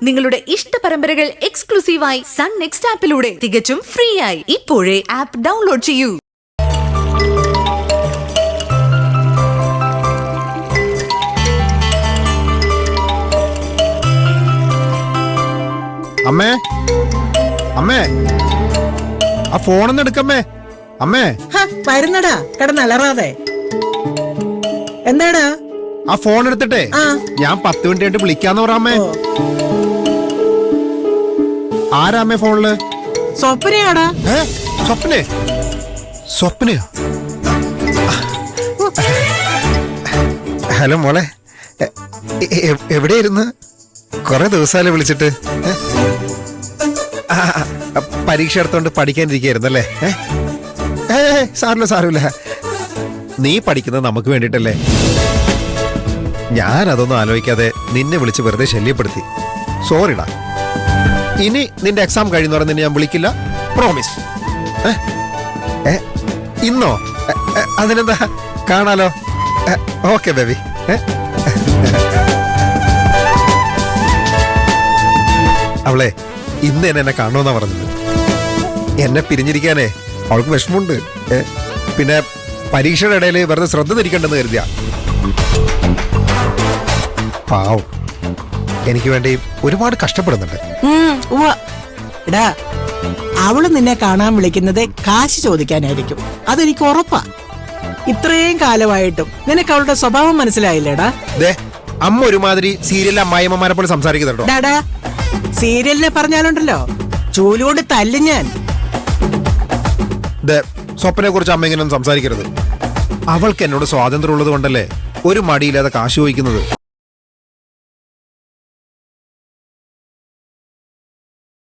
നിങ്ങളുടെ ഇഷ്ട പരമ്പരകൾ എക്സ്ക്ലൂസീവായി സൺ നെക്സ്റ്റ് ആപ്പിലൂടെ തികച്ചും ഫ്രീ ആയി ഇപ്പോഴേ ആപ്പ് ഡൗൺലോഡ് ചെയ്യൂ. അമ്മേ അമ്മേ ആ ഫോണൊന്നും എടുക്കമ്മേ. അമ്മേ വരുന്നടാ, കിടന്നലറാതെ. എന്താടാ? ആ ഫോൺ എടുത്തിട്ടെ ഞാൻ 10 മിനിറ്റ് കഴിഞ്ഞിട്ട് വിളിക്കാന്ന് പറയാമേ. ആരാ അമ്മേ ഫോണില്? സ്വപ്നയാടാ. സ്വപ്നേ? സ്വപ്നയോ? ഹലോ മോളെ, എവിടെയായിരുന്നു? കൊറേ ദിവസമായാലും വിളിച്ചിട്ട്. പരീക്ഷ എടുത്തോണ്ട് പഠിക്കാനിരിക്കായിരുന്നല്ലേ? സാറില്ല. നീ പഠിക്കുന്നത് നമുക്ക് വേണ്ടിട്ടല്ലേ. ഞാൻ അതൊന്നും ആലോചിക്കാതെ നിന്നെ വിളിച്ച് വെറുതെ ശല്യപ്പെടുത്തി. സോറിടാ. ഇനി നിന്റെ എക്സാം കഴിയുന്ന പറഞ്ഞ് ഞാൻ വിളിക്കില്ല, പ്രോമിസ്. ഇന്നോ? അതിനെന്താ, കാണാലോ. Okay baby. അവളെ ഇന്ന് എന്നെ കാണുമെന്നാ പറഞ്ഞത്. എന്നെ പിരിഞ്ഞിരിക്കാനേ അവൾക്ക് വിഷമമുണ്ട്. പിന്നെ പരീക്ഷയുടെ ഇടയിൽ വെറുതെ ശ്രദ്ധ തിരിക്കണ്ടെന്ന് കരുതിയ. പാവം, എനിക്ക് വേണ്ടി ഒരുപാട് കഷ്ടപ്പെടുന്നുണ്ട്. അവള് നിന്നെ കാണാൻ വിളിക്കുന്നത് കാശ് ചോദിക്കാനായിരിക്കും, അതെനിക്ക് ഉറപ്പാ. ഇത്രയും കാലമായിട്ടും നിനക്ക് അവളുടെ സ്വഭാവം മനസ്സിലായില്ലേടാ? അമ്മ ഒരുമാതിരി സീരിയലിലെ അമ്മായിമ്മമാരെ പോലെ സംസാരിക്കുന്നുണ്ടോ? ഡാടാ, സീരിയലിനെ പറഞ്ഞാലുണ്ടല്ലോ ചൂലുകൊണ്ട് തല്ലും ഞാൻ. സ്വപ്നെ കുറിച്ച് അമ്മ ഇങ്ങനെ സംസാരിക്കരുത്. അവൾക്ക് എന്നോട് സ്വാതന്ത്ര്യം ഉള്ളത് കൊണ്ടല്ലേ ഒരു മടിയില്ലാതെ കാശ് ചോദിക്കുന്നത്.